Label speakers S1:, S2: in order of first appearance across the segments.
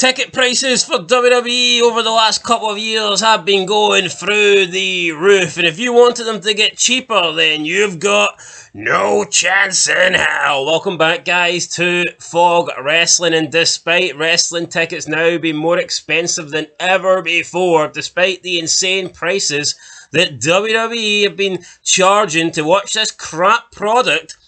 S1: Ticket prices for WWE over the last couple of years have been going through the roof, and if you wanted them to get cheaper, then you've got no chance in hell. Welcome back, guys, to Fog Wrestling, and despite wrestling tickets now being more expensive than ever before, despite the insane prices that WWE have been charging to watch this crap product,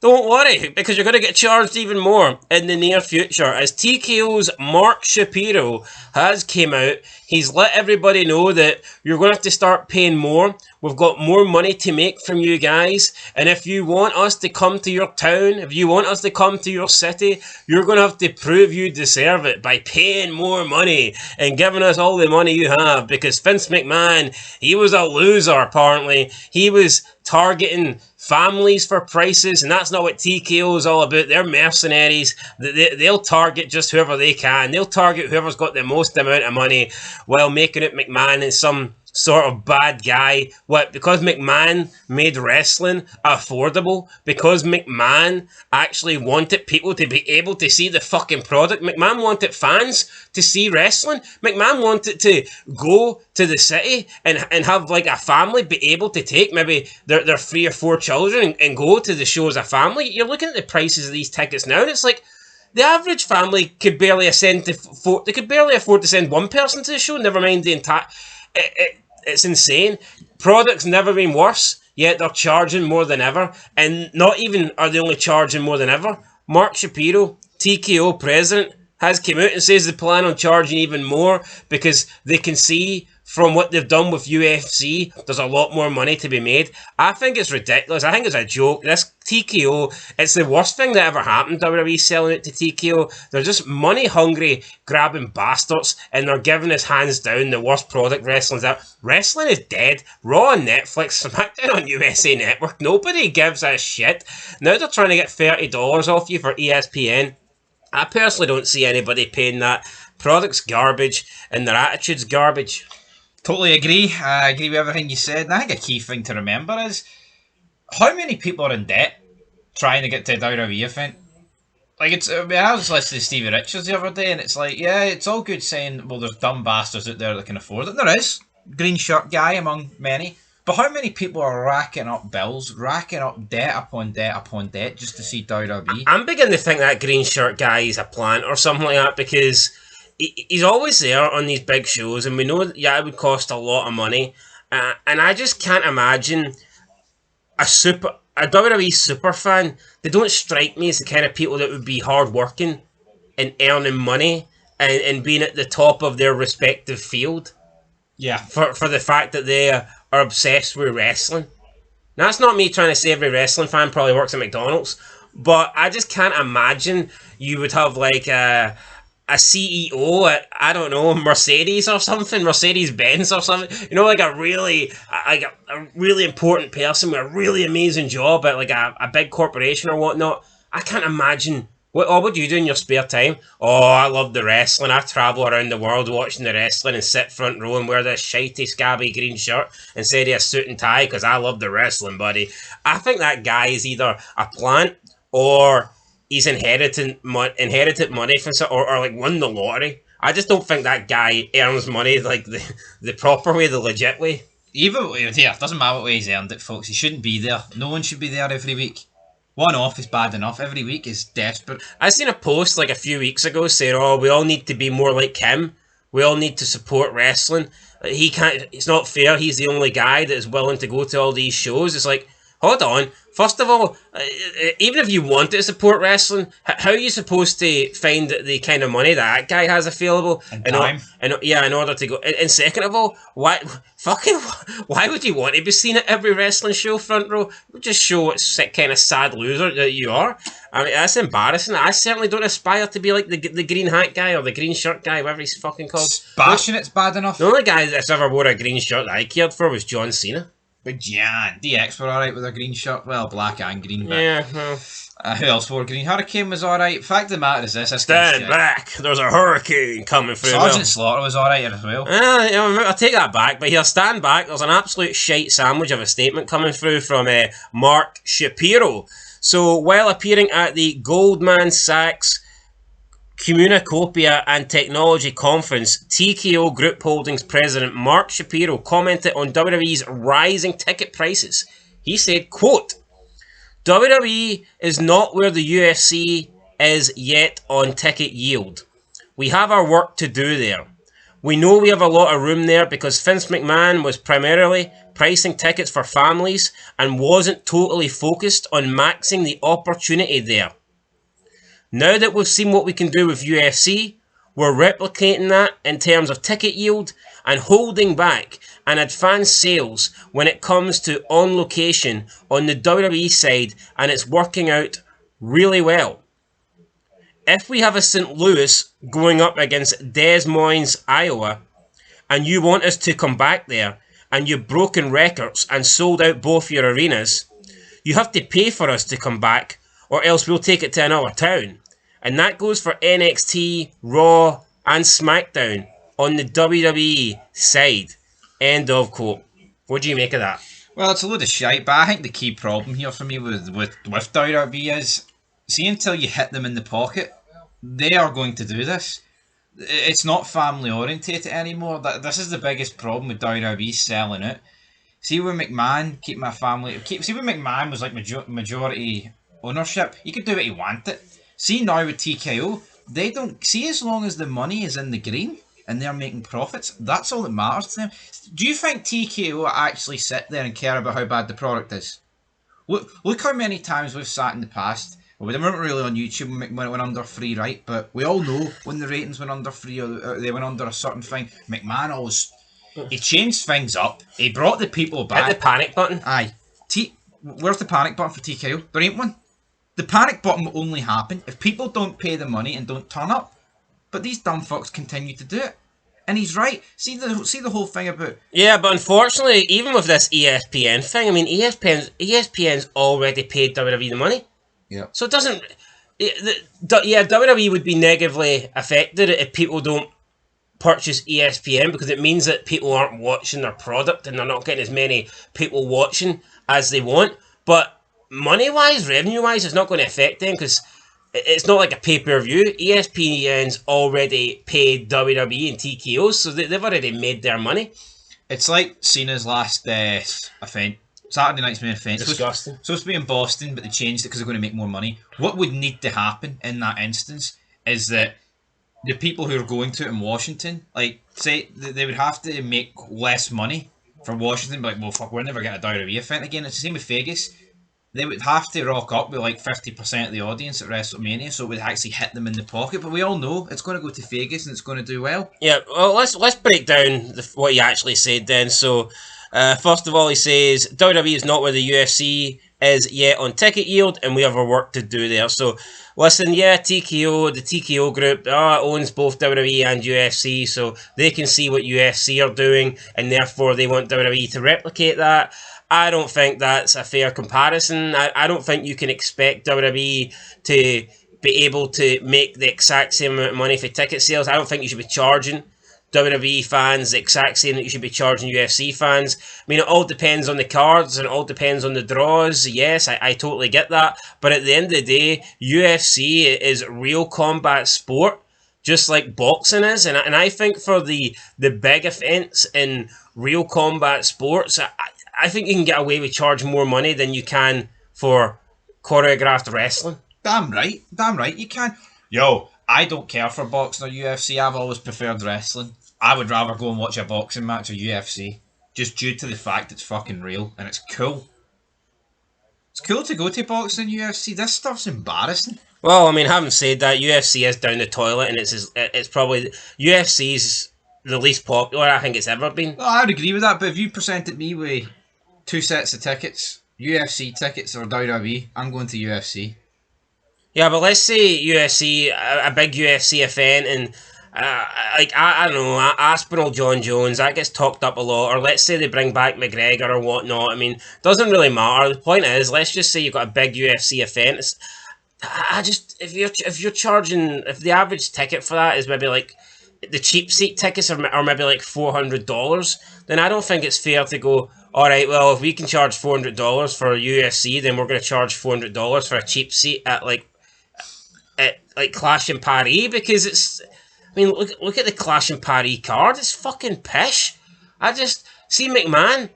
S1: don't worry, because you're going to get charged even more in the near future. As TKO's Mark Shapiro has came out, he's let everybody know that you're going to have to start paying more. We've got more money to make from you guys. And if you want us to come to your town, if you want us to come to your city, you're going to have to prove you deserve it by paying more money and giving us all the money you have. Because Vince McMahon, he was a loser, apparently. He was targeting families for prices, and that's not what TKO is all about. They're mercenaries. They'll target just whoever they can. They'll target whoever's got the most amount of money while making it McMahon is some sort of bad guy. What? Because McMahon made wrestling affordable? Because McMahon actually wanted people to be able to see the fucking product? McMahon wanted fans to see wrestling? McMahon wanted to go to the city and have like a family be able to take maybe their 3 or 4 children and go to the show as a family? You're looking at the prices of these tickets now, and it's like the average family could barely afford to send one person to the show, never mind the entire... It's insane. Product's never been worse, yet they're charging more than ever. And not even are they only charging more than ever. Mark Shapiro, TKO president, has come out and says they plan on charging even more because they can see from what they've done with UFC, there's a lot more money to be made. I think it's ridiculous. I think it's a joke. This TKO, it's the worst thing that ever happened. WWE selling it to TKO. They're just money-hungry, grabbing bastards, and they're giving us hands down the worst product wrestling's out. Wrestling is dead. Raw on Netflix, SmackDown on USA Network. Nobody gives a shit. Now they're trying to get $30 off you for ESPN. I personally don't see anybody paying that. Product's garbage, and their attitude's garbage.
S2: Totally agree. I agree with everything you said. And I think a key thing to remember is how many people are in debt trying to get to a WWE event. Like, I was listening to Stevie Richards the other day, and it's like, yeah, it's all good saying, well, there's dumb bastards out there that can afford it. And there is. Green shirt guy among many. But how many people are racking up bills, racking up debt upon debt upon debt just to see WWE?
S1: I'm beginning to think that green shirt guy is a plant or something like that, because he's always there on these big shows, and we know that, yeah, it would cost a lot of money. And I just can't imagine a WWE super fan. They don't strike me as the kind of people that would be hardworking and earning money and being at the top of their respective field.
S2: Yeah.
S1: For the fact that they are obsessed with wrestling. Now, that's not me trying to say every wrestling fan probably works at McDonald's, but I just can't imagine you would have like a CEO at, I don't know, Mercedes or something, Mercedes-Benz or something, you know, like a really important person with a really amazing job at like a big corporation or whatnot. I can't imagine. What would you do in your spare time? Oh, I love the wrestling. I travel around the world watching the wrestling and sit front row and wear this shitey, scabby green shirt instead of a suit and tie because I love the wrestling, buddy. I think that guy is either a plant or he's inherited money from some, or like won the lottery. I just don't think that guy earns money like the proper way, the legit way.
S2: Even yeah, doesn't matter what way he's earned it, folks. He shouldn't be there. No one should be there every week. One off is bad enough. Every week is desperate.
S1: I seen a post like a few weeks ago saying, "Oh, we all need to be more like him. We all need to support wrestling. He can't. It's not fair. He's the only guy that is willing to go to all these shows." It's like, hold on. First of all, even if you want to support wrestling, how are you supposed to find the kind of money that guy has available?
S2: And time.
S1: In order to go. And second of all, why would you want to be seen at every wrestling show front row? It would just show what kind of sad loser that you are. I mean, that's embarrassing. I certainly don't aspire to be like the green hat guy or the green shirt guy, whatever he's fucking called.
S2: Passionate's bad enough.
S1: The only guy that's ever wore a green shirt that I cared for was John Cena.
S2: But Jan, DX were alright with a green shirt. Well, black and green. But
S1: yeah. Well.
S2: Who else wore green? Hurricane was alright. Fact of the matter is this.
S1: Stand back. There's a hurricane coming through.
S2: Sergeant Slaughter was alright as well.
S1: I'll take that back. But here, stand back. There's an absolute shite sandwich of a statement coming through from Mark Shapiro. So, while appearing at the Goldman Sachs Communicopia and Technology Conference, TKO Group Holdings President Mark Shapiro commented on WWE's rising ticket prices. He said, quote, WWE is not where the UFC is yet on ticket yield. We have our work to do there. We know we have a lot of room there because Vince McMahon was primarily pricing tickets for families and wasn't totally focused on maxing the opportunity there. Now that we've seen what we can do with UFC, we're replicating that in terms of ticket yield and holding back and advanced sales when it comes to on location on the WWE side, and it's working out really well. If we have a St. Louis going up against Des Moines, Iowa, and you want us to come back there, and you've broken records and sold out both your arenas, you have to pay for us to come back, or else we'll take it to another town. And that goes for NXT, Raw, and SmackDown on the WWE side. End of quote. What do you make of that?
S2: Well, it's a load of shite, but I think the key problem here for me with WWE is, see, until you hit them in the pocket, they are going to do this. It's not family orientated anymore. This is the biggest problem with WWE selling it. See, when McMahon see when McMahon was like majority ownership, he could do what he wanted. See now with TKO, they don't see, as long as the money is in the green and they're making profits, that's all that matters to them. Do you think TKO actually sit there and care about how bad the product is? Look how many times we've sat in the past. Well, we weren't really on YouTube when it went under free, right? But we all know when the ratings went under free, or they went under a certain thing, McMahon always, he changed things up. He brought the people back.
S1: Hit the panic button.
S2: Aye. Where's the panic button for TKO? There ain't one. The panic button will only happen if people don't pay the money and don't turn up. But these dumb fucks continue to do it. And he's right. See the whole thing about...
S1: Yeah, but unfortunately, even with this ESPN thing, I mean, ESPN's already paid WWE the money.
S2: Yeah.
S1: So it doesn't... Yeah, WWE would be negatively affected if people don't purchase ESPN, because it means that people aren't watching their product and they're not getting as many people watching as they want. But money-wise, revenue-wise, it's not going to affect them, because it's not like a pay-per-view. ESPN's already paid WWE and TKO, so they've already made their money.
S2: It's like Cena's last event. Saturday night's main event.
S1: Disgusting.
S2: Supposed to be in Boston, but they changed it because they're going to make more money. What would need to happen in that instance is that the people who are going to it in Washington, like, say, they would have to make less money for Washington, but like, well, fuck, we're never getting a WWE event again. It's the same with Vegas. They would have to rock up with like 50% of the audience at WrestleMania, so it would actually hit them in the pocket. But we all know it's going to go to Vegas and it's going to do well.
S1: Yeah, well, let's break down what he actually said then. So, first of all, he says WWE is not where the UFC is yet on ticket yield, and we have our work to do there. So, listen, yeah, the TKO group owns both WWE and UFC, so they can see what UFC are doing, and therefore they want WWE to replicate that. I don't think that's a fair comparison. I don't think you can expect WWE to be able to make the exact same amount of money for ticket sales. I don't think you should be charging WWE fans the exact same that you should be charging UFC fans. I mean, it all depends on the cards and it all depends on the draws. Yes, I totally get that. But at the end of the day, UFC is real combat sport, just like boxing is. And I think for the big events in real combat sports, I think you can get away with charging more money than you can for choreographed wrestling.
S2: Damn right, you can. Yo, I don't care for boxing or UFC. I've always preferred wrestling. I would rather go and watch a boxing match or UFC, just due to the fact it's fucking real and it's cool. It's cool to go to boxing and UFC. This stuff's embarrassing.
S1: Well, I mean, having said that, UFC is down the toilet, and it's probably UFC's the least popular I think it's ever been.
S2: Well, I would agree with that, but if you presented me with 2 sets of tickets, UFC tickets or WWE, I'm going to UFC.
S1: Yeah, but let's say UFC, a big UFC event, and I don't know, Aspinall John Jones, that gets talked up a lot, or let's say they bring back McGregor or whatnot. I mean, doesn't really matter. The point is, let's just say you've got a big UFC event. If you're charging, if the average ticket for that is maybe like, the cheap seat tickets are maybe like $400, then I don't think it's fair to go, alright, well, if we can charge $400 for UFC, then we're going to charge $400 for a cheap seat at like... at like Clash in Paris, because it's. I mean, look at the Clash in Paris card. It's fucking pish. I just see McMahon.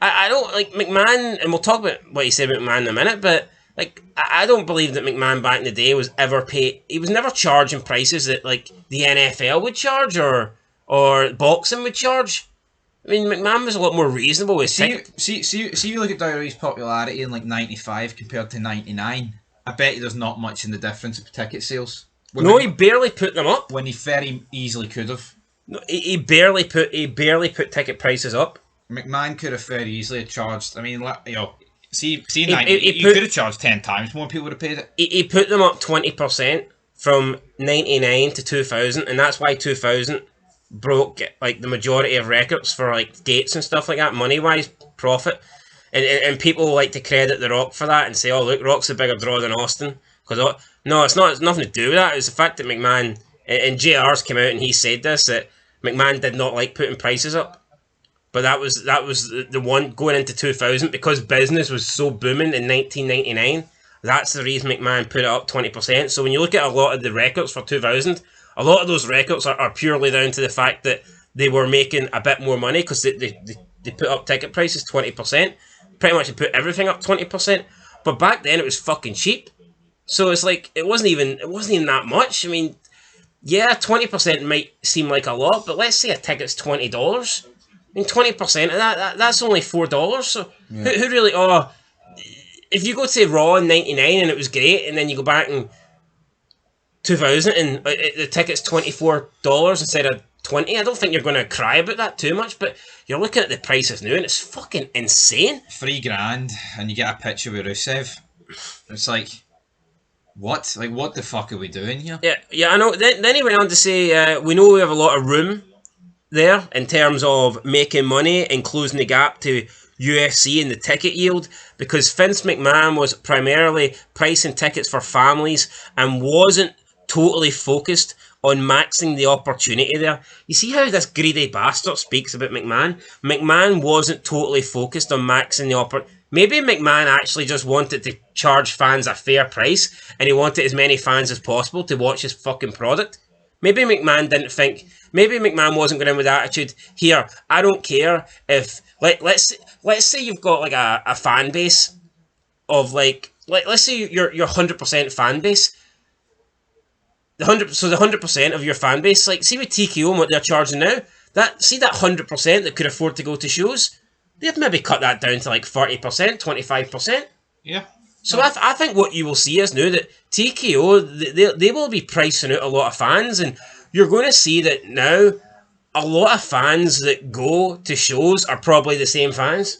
S1: I don't like McMahon, and we'll talk about what he said about McMahon in a minute. But like, I don't believe that McMahon back in the day was ever paid. He was never charging prices that like the NFL would charge or boxing would charge. I mean, McMahon was a lot more reasonable with
S2: see, you look at WWE's popularity in like '95 compared to '99. I bet you there's not much in the difference of ticket sales.
S1: He barely put them up
S2: when he very easily could have.
S1: No, he barely put ticket prices up.
S2: McMahon could have very easily charged. I mean, you know, he could have charged 10 times more. People would have paid it.
S1: He put them up 20% from '99 to 2000, and that's why 2000 broke like the majority of records for like gates and stuff like that, money wise, profit. And people like to credit The Rock for that and say, oh look, Rock's a bigger draw than Austin. Because no, it's not. It's nothing to do with that. It's the fact that McMahon and JR's came out and he said this, that McMahon did not like putting prices up. But that was the one going into 2000, because business was so booming in 1999. That's the reason McMahon put it up 20%. So when you look at a lot of the records for 2000, a lot of those records are purely down to the fact that they were making a bit more money because they put up ticket prices 20%. Pretty much they put everything up 20%. But back then it was fucking cheap. So it's like it wasn't even that much. I mean, yeah, 20% might seem like a lot, but let's say a ticket's $20. I mean, 20% of that's only $4. So yeah. who really? Oh, if you go to Raw in '99 and it was great, and then you go back in 2000 and the ticket's $24 instead of $20, I don't think you're going to cry about that too much. But you're looking at the prices now, and it's fucking insane.
S2: $3,000, and you get a picture with Rusev. It's like, what? Like, what the fuck are we doing here?
S1: Yeah, I know. Then he went on to say, we know we have a lot of room there in terms of making money and closing the gap to UFC and the ticket yield, because Vince McMahon was primarily pricing tickets for families and wasn't totally focused on maxing the opportunity there. You see how this greedy bastard speaks about McMahon? McMahon wasn't totally focused on maxing the opportunity. Maybe McMahon actually just wanted to charge fans a fair price, and he wanted as many fans as possible to watch his fucking product. Maybe McMahon didn't think. Maybe McMahon wasn't going in with the attitude, here, I don't care if, let's say you've got like a fan base of like let's say your 100% fan base. The 100% of your fan base, like see with TKO and what they're charging now, that 100% that could afford to go to shows, they'd maybe cut that down to like 40%, 25%.
S2: Yeah.
S1: So I think what you will see is now that TKO, they will be pricing out a lot of fans, and you're going to see that now a lot of fans that go to shows are probably the same fans.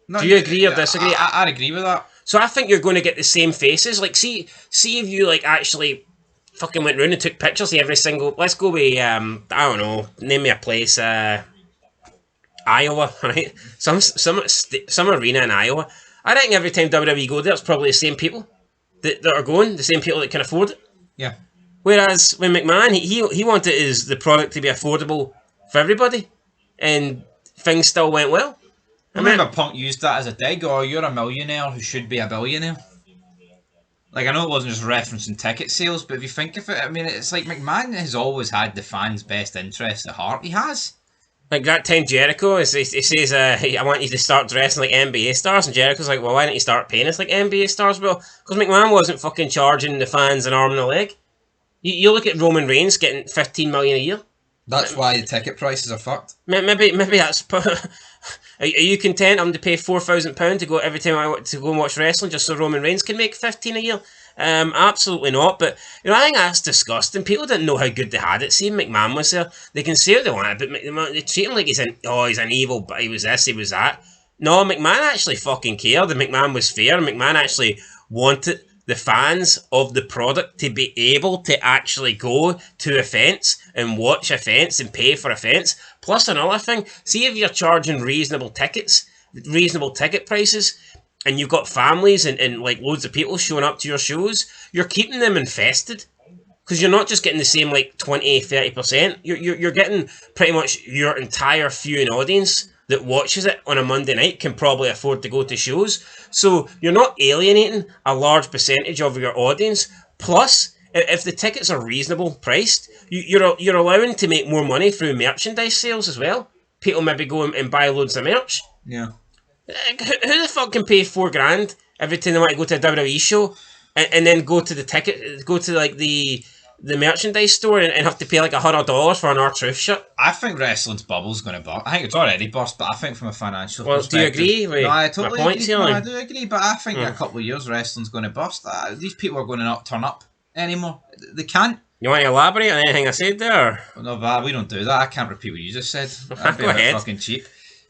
S2: No,
S1: do you agree or disagree?
S2: I'd agree with that.
S1: So I think you're going to get the same faces. Like, see if you like actually fucking went round and took pictures of every single. Let's go with I don't know. Name me a place. Iowa, right? Some arena in Iowa. I reckon every time WWE go there, it's probably the same people that are going, the same people that can afford it.
S2: Yeah.
S1: Whereas when McMahon, he wanted the product to be affordable for everybody, and things still went well.
S2: I remember Punk used that as a dig, or you're a millionaire who should be a billionaire. Like, I know it wasn't just referencing ticket sales, but if you think of it, I mean, it's like McMahon has always had the fans' best interests at heart. He has. Like that time Jericho, he says, I want you to start dressing like NBA stars, and Jericho's like, well, why don't you start paying us like NBA stars? Well, because McMahon wasn't fucking charging the fans an arm and a leg. You look at Roman Reigns getting $15 million a year. That's why the ticket prices are fucked.
S1: Maybe that's... Are you content I'm to pay £4,000 to go every time I want to go and watch wrestling just so Roman Reigns can make $15 a year? Absolutely not. But I think that's disgusting. People didn't know how good they had it. See, McMahon was there. They can say what they want, but they treat him like he's an evil, but he was this, he was that. No, McMahon actually fucking cared, and McMahon was fair, and McMahon actually wanted the fans of the product to be able to actually go to events and watch events and pay for events. Plus another thing, see if you're charging reasonable ticket prices, and you've got families and like loads of people showing up to your shows, you're keeping them invested. Because you're not just getting the same like 20-30%, you're getting pretty much your entire viewing audience that watches it on a Monday night can probably afford to go to shows. So you're not alienating a large percentage of your audience, Plus, if the tickets are reasonable priced, you're allowing to make more money through merchandise sales as well. People maybe go and buy loads of merch.
S2: Yeah.
S1: Who the fuck can pay $4,000 every time they want to go to a WWE show and then go to the ticket, go to like the merchandise store and have to pay like $100 for an R-Truth shirt?
S2: I think wrestling's bubble's going to burst. I think it's already burst, but I think from a financial perspective...
S1: Do you agree with
S2: I totally
S1: my points
S2: agree.
S1: here?
S2: No, I do agree, but I think in a couple of years wrestling's going to burst. These people are going to not turn up anymore. They can't.
S1: You want to elaborate on anything I said there?
S2: No, but we don't do that. I can't repeat what you just said. That'd be
S1: Go
S2: a bit
S1: ahead.
S2: fucking cheap.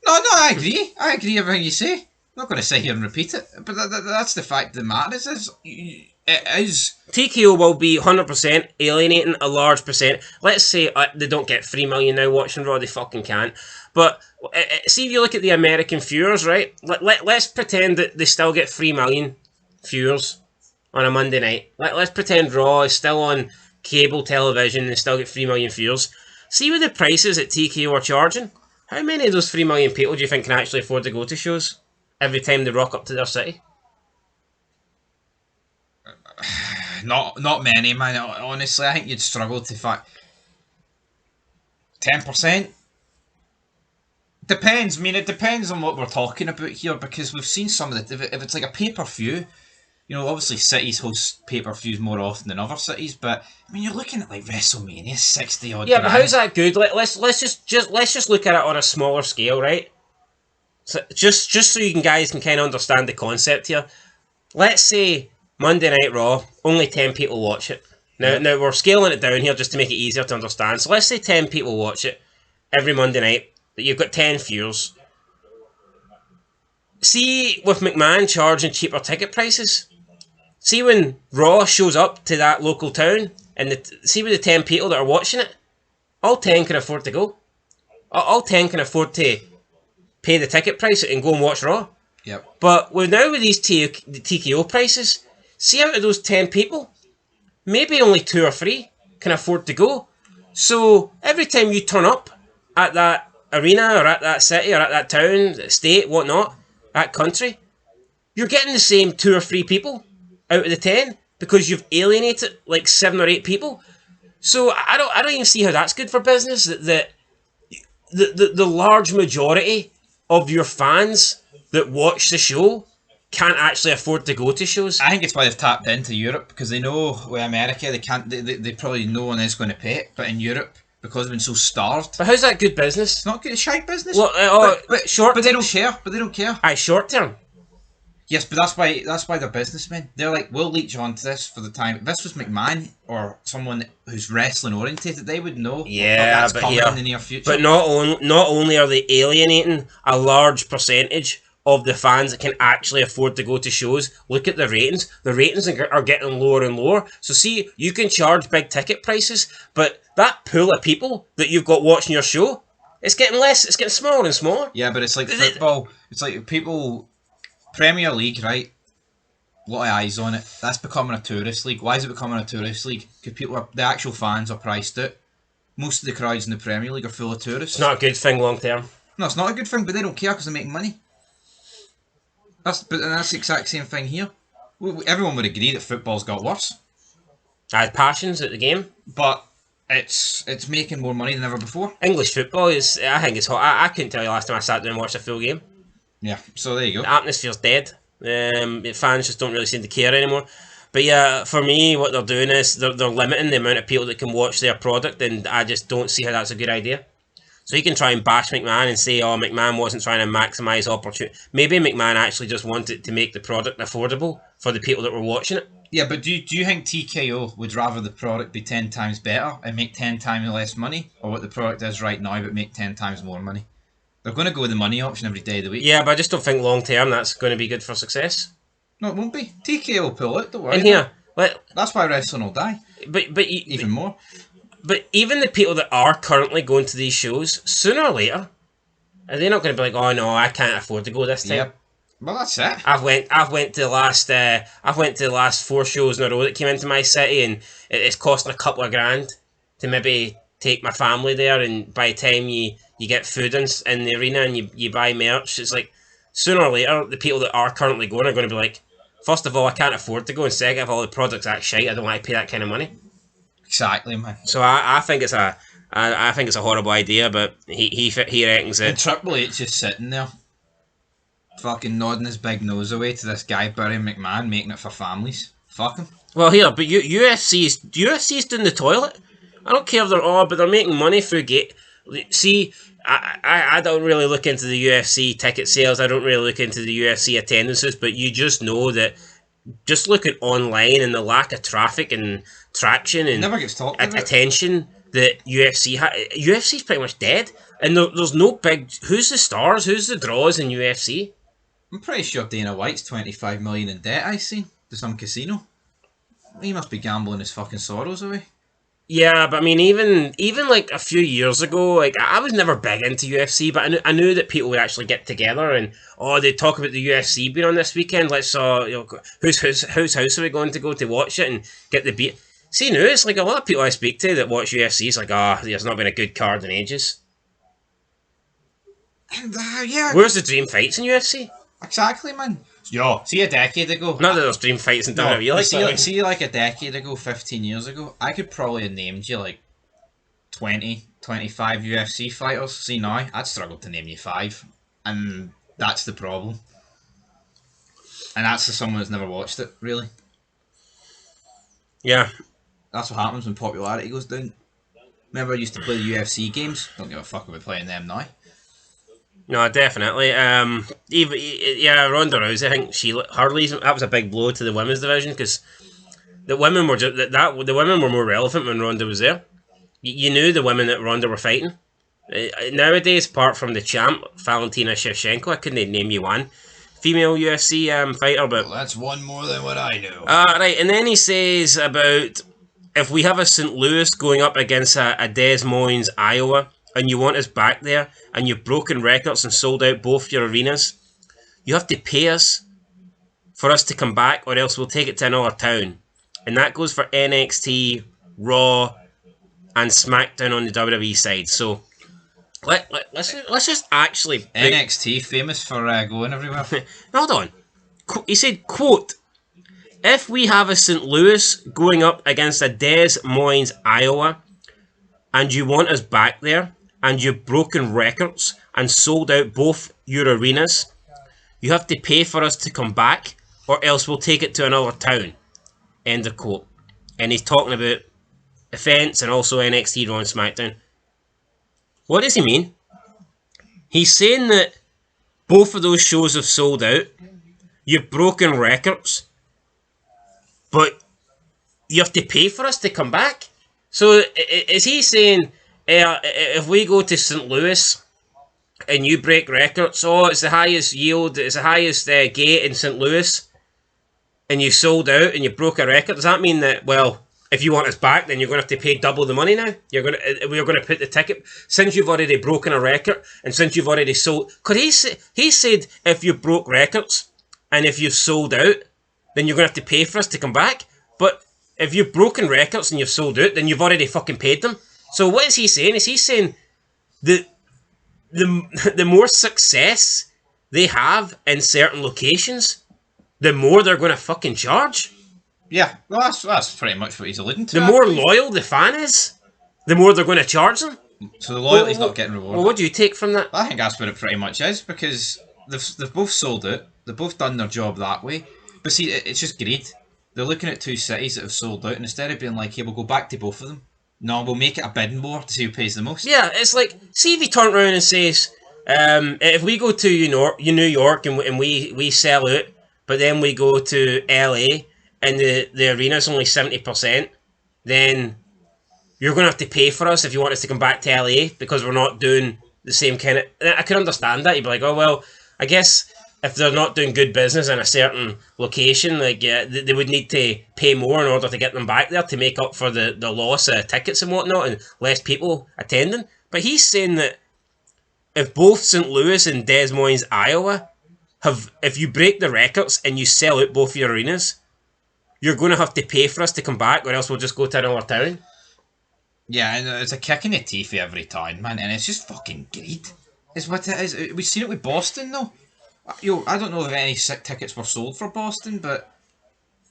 S2: No, I agree. I agree everything you say. I'm not going to sit here and repeat it. But that's the fact that matters. It is...
S1: TKO will be 100% alienating a large percent. Let's say they don't get 3 million now watching Raw. They fucking can't. But see if you look at the American viewers, right? Let's pretend that they still get 3 million viewers on a Monday night. Let's pretend Raw is still on cable television and still get 3 million viewers. See what the prices at TKO are charging. How many of those 3 million people do you think can actually afford to go to shows every time they rock up to their city?
S2: Not many, man. Honestly, I think you'd struggle to find 10%. Depends. I mean, it depends on what we're talking about here, because we've seen some of the... If it's like a pay-per-view, you know, obviously cities host pay-per-views more often than other cities, but I mean, you're looking at like WrestleMania, 60 odd.
S1: Yeah, but how's that good? Let's just look at it on a smaller scale, right? So just so you guys can kind of understand the concept here. Let's say Monday Night Raw, only 10 people watch it. Now we're scaling it down here just to make it easier to understand. So let's say 10 people watch it every Monday night. That you've got 10 viewers. See, with McMahon charging cheaper ticket prices. See when Raw shows up to that local town, and see with the 10 people that are watching it, all 10 can afford to go. All 10 can afford to pay the ticket price and go and watch Raw.
S2: Yep.
S1: But now with these TKO prices, see out of those 10 people, maybe only 2 or 3 can afford to go. So every time you turn up at that arena or at that city or at that town, state, whatnot, that country, you're getting the same 2 or 3 people out of the 10 because you've alienated like 7 or 8 people. So I don't even see how that's good for business. That the large majority of your fans that watch the show can't actually afford to go to shows.
S2: I think it's why they've tapped into Europe, because they know with America they can't. They probably no one is going to pay it, but in Europe, because they've been so starved.
S1: But how's that good business?
S2: It's not good. It's shite business.
S1: Well,
S2: but
S1: short.
S2: But they don't care. But they don't care.
S1: Aye, short term.
S2: Yes, but that's why they're businessmen. They're like, we'll leech onto this for the time. If this was McMahon or someone who's wrestling orientated, they would know.
S1: Yeah,
S2: that's
S1: but
S2: coming
S1: here,
S2: in the near future.
S1: But not only are they alienating a large percentage of the fans that can actually afford to go to shows. Look at the ratings. The ratings are getting lower and lower. So see, you can charge big ticket prices, but that pool of people that you've got watching your show, it's getting less. It's getting smaller and smaller.
S2: Yeah, but it's like football. It's like people. Premier League, right? A lot of eyes on it. That's becoming a tourist league. Why is it becoming a tourist league? Because the actual fans are priced out. Most of the crowds in the Premier League are full of tourists.
S1: It's not a good thing long term.
S2: No, it's not a good thing, but they don't care because they're making money. That's the exact same thing here. Everyone would agree that football's got worse.
S1: I had passions at the game,
S2: but it's making more money than ever before.
S1: English football is, I think it's hot. I couldn't tell you last time I sat down and watched a full game.
S2: Yeah, so there you go.
S1: The atmosphere's dead. Fans just don't really seem to care anymore. But yeah, for me, what they're doing is they're limiting the amount of people that can watch their product, and I just don't see how that's a good idea. So you can try and bash McMahon and say, oh, McMahon wasn't trying to maximise opportunity. Maybe McMahon actually just wanted to make the product affordable for the people that were watching it.
S2: Yeah, but do you think TKO would rather the product be 10 times better and make 10 times less money, or what the product is right now but make 10 times more money? They're going to go with the money option every day of the week.
S1: Yeah, but I just don't think long term that's going to be good for success.
S2: No, it won't be. TKO will pull it, don't worry.
S1: In here,
S2: that's why wrestling will die. Even more.
S1: But even the people that are currently going to these shows, sooner or later, are they not going to be like, oh no, I can't afford to go this time?
S2: Yep. Well, that's it.
S1: I've went to the last 4 shows in a row that came into my city, and it's costing a couple of grand to maybe take my family there, and by the time you get food in the arena and you buy merch, it's like sooner or later the people that are currently going are going to be like, first of all, I can't afford to go, and second of all, the product's that shite. I don't want to pay that kind of money.
S2: Exactly, man.
S1: So I think it's I think it's a horrible idea, but he reckons
S2: And
S1: it.
S2: Triple H just sitting there, fucking nodding his big nose away to this guy Barry McMahon making it for families. Fuck him.
S1: Well, here, but UFC's doing the toilet. I don't care if they're all, but they're making money through gate. See, I don't really look into the UFC ticket sales. I don't really look into the UFC attendances, but you just know that just looking online and the lack of traffic and traction and
S2: Never gets talked about.
S1: attention that UFC's pretty much dead. And there's no big. Who's the stars? Who's the draws in UFC?
S2: I'm pretty sure Dana White's 25 million in debt. I seen to some casino. He must be gambling his fucking sorrows away.
S1: Yeah, but I mean, even like a few years ago, like I was never big into UFC, but I knew that people would actually get together and they'd talk about the UFC being on this weekend. Let's whose house are we going to go to watch it and get the beat. See, now it's like a lot of people I speak to that watch UFC. It's like, there's not been a good card in ages.
S2: Yeah.
S1: Where's the dream fights in UFC?
S2: Exactly, man. Yo, see a decade ago.
S1: Not that there's dream fights in WWE.
S2: See like a decade ago, 15 years ago, I could probably have named you like 20, 25 UFC fighters. See now, I'd struggle to name you 5. And that's the problem. And that's for someone who's never watched it, really.
S1: Yeah.
S2: That's what happens when popularity goes down. Remember I used to play the UFC games? Don't give a fuck about playing them now.
S1: No, definitely. Ronda Rousey. I think that was a big blow to the women's division because the women were the women were more relevant when Ronda was there. You knew the women that Ronda were fighting. Nowadays, apart from the champ Valentina Shevchenko, I couldn't name you one female UFC fighter. But
S2: well, that's one more than what I know.
S1: Right, and then he says about if we have a St. Louis going up against a Des Moines, Iowa, and you want us back there, and you've broken records and sold out both your arenas, you have to pay us for us to come back, or else we'll take it to another town. And that goes for NXT, Raw, and SmackDown on the WWE side. So let's just actually
S2: NXT famous for going everywhere.
S1: Hold on. He said, quote, if we have a St. Louis going up against a Des Moines, Iowa, and you want us back there, and you've broken records and sold out both your arenas, you have to pay for us to come back, or else we'll take it to another town. End of quote. And he's talking about events and also NXT, Raw and SmackDown. What does he mean? He's saying that both of those shows have sold out, you've broken records, but you have to pay for us to come back? So is he saying, if we go to St. Louis and you break records, it's the highest yield, it's the highest gate in St. Louis, and you sold out and you broke a record, does that mean that, well, if you want us back, then you're going to have to pay double the money now? We're going to put the ticket, since you've already broken a record, and since you've already sold, because he said if you broke records, and if you've sold out, then you're going to have to pay for us to come back, but if you've broken records and you've sold out, then you've already fucking paid them. So what is he saying? Is he saying that the more success they have in certain locations, the more they're going to fucking charge?
S2: Yeah, well, that's pretty much what he's alluding to.
S1: The more loyal the fan is, the more they're going to charge them.
S2: So the loyalty's not getting rewarded.
S1: Well, what do you take from that?
S2: I think that's what it pretty much is, because they've both sold out, they've both done their job that way. But see, it's just greed. They're looking at two cities that have sold out, and instead of being like, hey, we'll go back to both of them, no, we'll make it a bidding war to see who pays the most.
S1: Yeah, it's like, see if he turned around and says, if we go to New York and we sell out, but then we go to LA and the arena's only 70%, then you're going to have to pay for us if you want us to come back to LA because we're not doing the same kind of... I can understand that. You'd be like, oh, well, I guess if they're not doing good business in a certain location, like they would need to pay more in order to get them back there to make up for the loss of tickets and whatnot and less people attending. But he's saying that if both St. Louis and Des Moines, Iowa, if you break the records and you sell out both your arenas, you're going to have to pay for us to come back, or else we'll just go to another town.
S2: Yeah, and it's a kick in the teeth every time, man, and it's just fucking greed. It's what it is. We've seen it with Boston, though. Yo, I don't know if any sick tickets were sold for Boston, but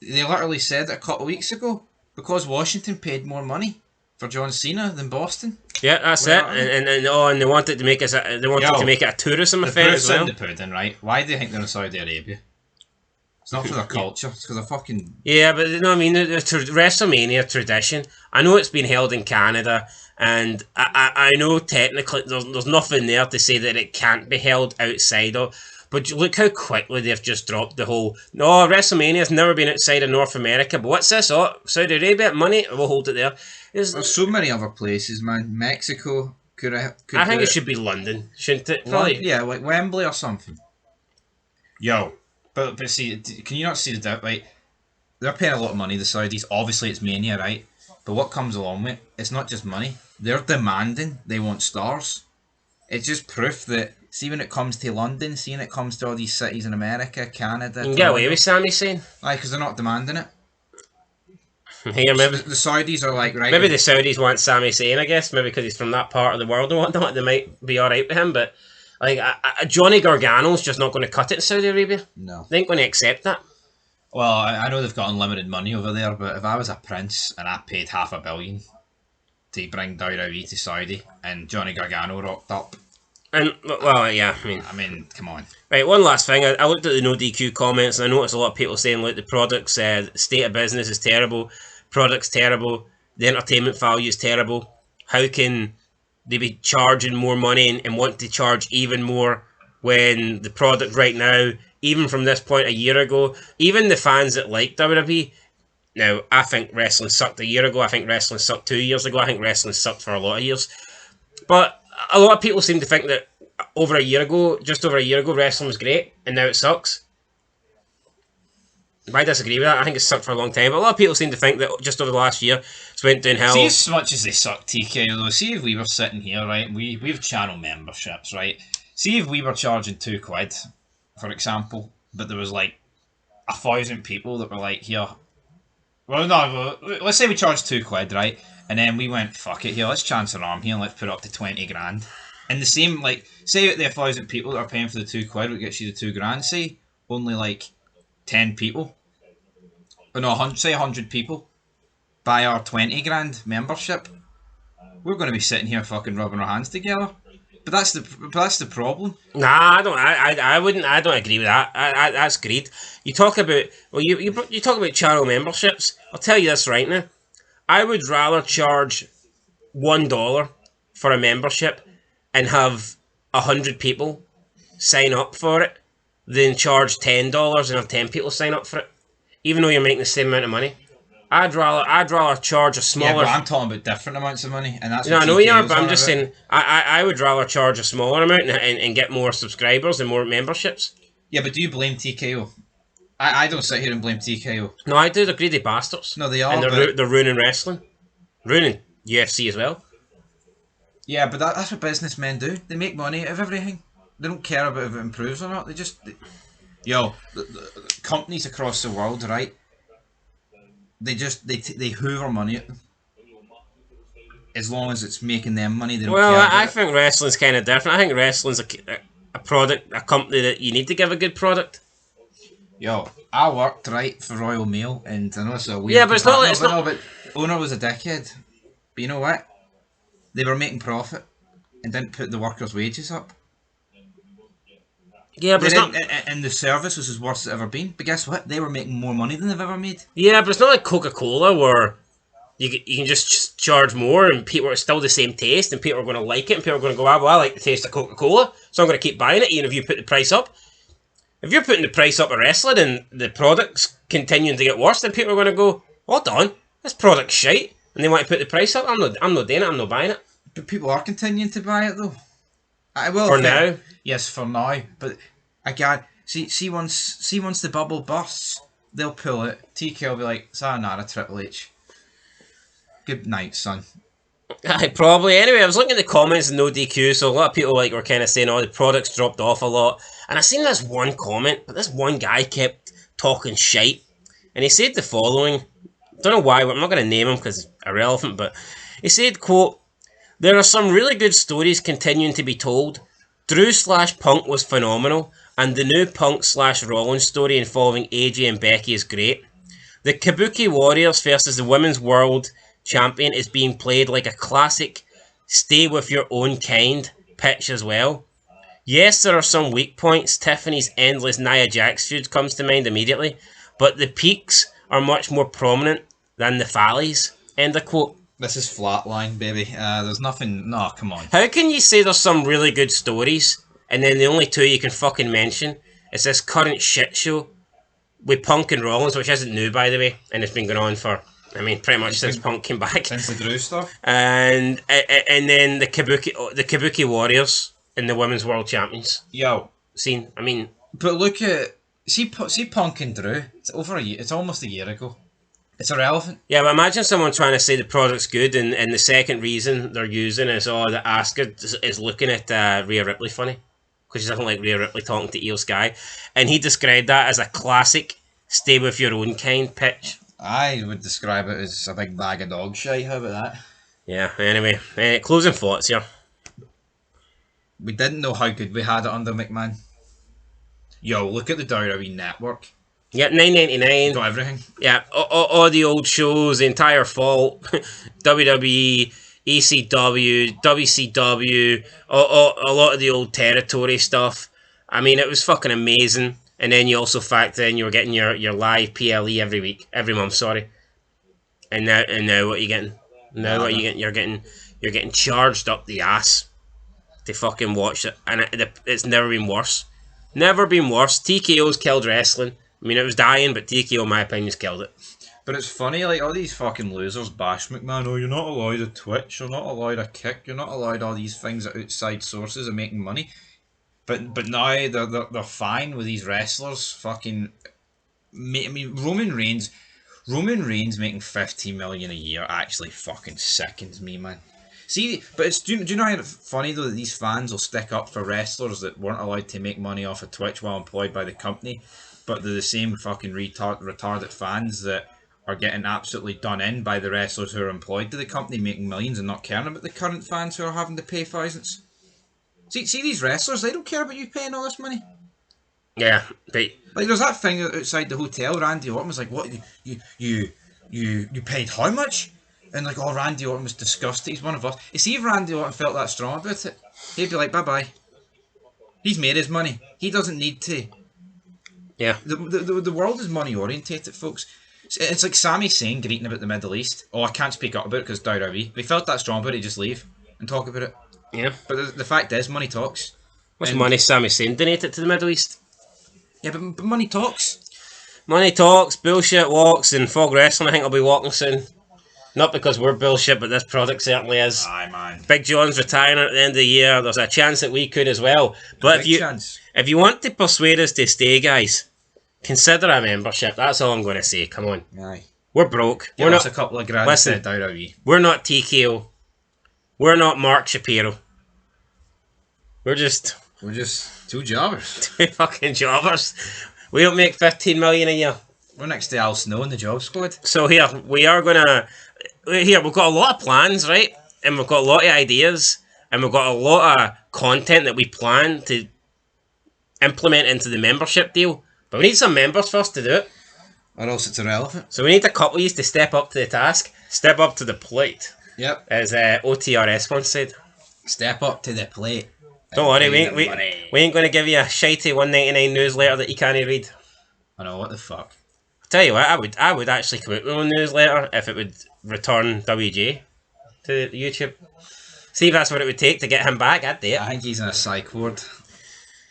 S2: They literally said it a couple of weeks ago because Washington paid more money for John Cena than Boston.
S1: Yeah, that's it. And they wanted to make it a tourism event as well.
S2: The pudding, right? Why do you think they're in Saudi Arabia? It's not for their culture. It's because they're fucking...
S1: Yeah, but you know what I mean? The WrestleMania tradition, I know it's been held in Canada, and I know technically there's nothing there to say that it can't be held outside of, but look how quickly they've just dropped the whole, no, WrestleMania's never been outside of North America, but what's this? Oh, Saudi Arabia, money, we'll hold it there.
S2: There's so many other places, man. Mexico I
S1: think it should be London, shouldn't it?
S2: Yeah, like Wembley or something. Yo. But see, can you not see that? Like, they're paying a lot of money, the Saudis. Obviously, it's mania, right? But what comes along with it, it's not just money. They're demanding. They want stars. It's just proof that, see, when it comes to London, see when it comes to all these cities in America, Canada...
S1: You can get away with Sami Zayn.
S2: Like, because they're not demanding it.
S1: Here, maybe
S2: the Saudis are like, right...
S1: Maybe the Saudis want Sami Zayn, I guess. Maybe because he's from that part of the world and whatnot. They might be alright with him, but... Like, Johnny Gargano's just not going to cut it in Saudi Arabia.
S2: No.
S1: They ain't going to accept that.
S2: Well, I know they've got unlimited money over there, but if I was a prince and I paid $500 million to bring WWE to Saudi and Johnny Gargano rocked up...
S1: And, well, yeah,
S2: I mean, come on.
S1: Right, one last thing. I looked at the no DQ comments and I noticed a lot of people saying, look, the product state of business is terrible, product's terrible, the entertainment value is terrible. How can... they be charging more money and want to charge even more when the product right now, even from this point a year ago, even the fans that like WWE, now, I think wrestling sucked a year ago, I think wrestling sucked 2 years ago, I think wrestling sucked for a lot of years. But a lot of people seem to think that just over a year ago, wrestling was great, and now it sucks. I disagree with that. I think it's sucked for a long time. But a lot of people seem to think that just over the last year, it's went downhill.
S2: See, as much as they suck, TK, though, see if we were sitting here, right, we have channel memberships, right? See if we were charging £2, for example, but there was like 1,000 people that were like, here. Well, no, let's say we charged £2, right? And then we went, fuck it, here, let's chance our arm here and let's put it up to 20 grand. And the same, like, say the 1,000 people that are paying for the £2, what gets you the 2 grand, say, only like 10 people. Or no, say 100 people buy our 20 grand membership. We're going to be sitting here fucking rubbing our hands together. But that's the problem.
S1: Nah, I don't agree with that. That's greed. You talk about you talk about channel memberships. I'll tell you this right now. I would rather charge $1 for a membership and have 100 people sign up for it than charge $10 and have 10 people sign up for it. Even though you're making the same amount of money. I'd rather charge a smaller...
S2: Yeah, but I'm talking about different amounts of money, and that's...
S1: No, I know you are, but I'm just saying, I would rather charge a smaller amount and get more subscribers and more memberships.
S2: Yeah, but do you blame TKO? I don't sit here and blame TKO.
S1: No, I do, they're greedy bastards.
S2: No, they are,
S1: and they're ruining wrestling. Ruining UFC as well.
S2: Yeah, but that's what businessmen do. They make money out of everything. They don't care about if it improves or not, they just... Yo, the companies across the world, right? They hoover money at them. As long as it's making them money, they don't care about
S1: I think wrestling's kind of different. I think wrestling's a product, a company that you need to give a good product.
S2: Yo, I worked, right, for Royal Mail, and I know it's a weird...
S1: Yeah, but it's not...
S2: But owner was a dickhead. But you know what? They were making profit and didn't put the workers' wages up.
S1: Yeah, but
S2: and the service was as worst as it's ever been. But guess what? They were making more money than they've ever made.
S1: Yeah, but it's not like Coca-Cola where you can just charge more and people are still the same taste and people are going to like it and people are going to go, well, I like the taste of Coca-Cola, so I'm going to keep buying it even if you put the price up. If you're putting the price up at wrestling and the product's continuing to get worse, then people are going to go, hold on, this product's shite. And they want to put the price up. I'm not doing it, I'm not buying it.
S2: But people are continuing to buy it though.
S1: For now?
S2: Yes, for now. But again, see once the bubble bursts, they'll pull it. TK will be like, sayonara, Triple H. Good night, son.
S1: Aye, probably. Anyway, I was looking at the comments in No DQ, so a lot of people were kind of saying, oh, the product's dropped off a lot. And I seen this one comment, but this one guy kept talking shite. And he said the following. Don't know why, but I'm not going to name him because it's irrelevant, but he said, quote, "There are some really good stories continuing to be told. Drew/Punk was phenomenal, and the new Punk/Rollins story involving AJ and Becky is great. The Kabuki Warriors versus the Women's World Champion is being played like a classic stay with your own kind pitch as well. Yes, there are some weak points. Tiffany's endless Nia Jax feud comes to mind immediately, but the peaks are much more prominent than the valleys. End of quote.
S2: This is flatline, baby. There's nothing. No, come on.
S1: How can you say there's some really good stories, and then the only two you can fucking mention is this current shit show with Punk and Rollins, which isn't new, by the way, and it's been going on for, pretty much since Punk came back.
S2: Since the Drew stuff.
S1: And then the Kabuki Warriors and the Women's World Champions
S2: Yo.
S1: scene.
S2: But look at... See Punk and Drew. It's over a year. It's almost a year ago. It's irrelevant.
S1: Yeah, but imagine someone trying to say the product's good, and the second reason they're using is, that Asuka is looking at Rhea Ripley funny. Because she doesn't like Rhea Ripley talking to Io Sky. And he described that as a classic stay with your own kind pitch.
S2: I would describe it as a big bag of dog shit. How about that?
S1: Yeah, anyway. Closing thoughts here.
S2: We didn't know how good we had it under McMahon. Yo, look at the WWE network.
S1: Yeah, $9.99.
S2: Got everything.
S1: Yeah, all the old shows, the entire fault, WWE, ECW, WCW, a lot of the old territory stuff. It was fucking amazing. And then you also factor in you were getting your live PLE every month, sorry. And now what are you getting? Now what are you getting? You're getting charged up the ass to fucking watch it, and it's never been worse. Never been worse. TKO's killed wrestling. It was dying, but TKO, in my opinion, has killed it.
S2: But it's funny, like, all these fucking losers bash McMahon. Oh, you're not allowed a Twitch, you're not allowed a Kick, you're not allowed all these things that outside sources are making money. But now they're fine with these wrestlers fucking... Roman Reigns making 15 million a year actually fucking sickens me, man. See, but do you know how funny though that these fans will stick up for wrestlers that weren't allowed to make money off of Twitch while employed by the company, but they're the same fucking retarded fans that are getting absolutely done in by the wrestlers who are employed to the company making millions and not caring about the current fans who are having to pay thousands. See these wrestlers, they don't care about you paying all this money.
S1: Yeah,
S2: like there's that thing outside the hotel. Randy Orton was like, "What you paid how much?" And like, oh, Randy Orton was disgusted. He's one of us. You see, if Randy Orton felt that strong about it, he'd be like, "Bye bye." He's made his money. He doesn't need to.
S1: Yeah.
S2: The world is money orientated, folks. It's like Sami Zayn greeting about the Middle East. Oh, I can't speak up about it because WWE. If he felt that strong about it, he'd just leave and talk about it.
S1: Yeah.
S2: But the fact is, money talks.
S1: What's money Sami Zayn donated to the Middle East?
S2: Yeah, but money talks.
S1: Money talks, bullshit walks, and Fog Wrestling I think will be walking soon. Not because we're bullshit, but this product certainly is.
S2: Aye, man.
S1: Big John's retiring at the end of the year. There's a chance that we could as well. But if you want to persuade us to stay, guys, consider a membership. That's all I'm going to say. Come on.
S2: Aye.
S1: We're broke.
S2: We're not a couple of grand.
S1: Listen, we're not TKO. We're not Mark Shapiro. We're just
S2: two jobbers.
S1: Two fucking jobbers. We don't make 15 million a year.
S2: We're next to Al Snow in the job squad.
S1: So we've got a lot of plans, right? And we've got a lot of ideas, and we've got a lot of content that we plan to implement into the membership deal. But we need some members first to do it.
S2: Or else it's irrelevant.
S1: So we need a couple of you to step up to the task. Step up to the plate.
S2: Yep.
S1: As OTRS once said.
S2: Step up to the plate.
S1: Don't worry, we ain't going to give you a shitey $1.99 newsletter that you can't read.
S2: I know, what the fuck.
S1: I'll tell you what, I would actually come out with a newsletter if it would return WJ to YouTube. See if that's what it would take to get him back. I'd do it.
S2: I think he's in a psych ward.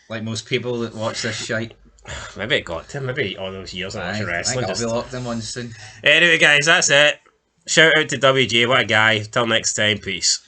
S2: Like most people that watch this shite.
S1: Maybe it got to him. Maybe all those years of watching wrestling.
S2: I think I'll be locked in one soon.
S1: Anyway, guys, that's it. Shout out to WJ. What a guy. Till next time. Peace.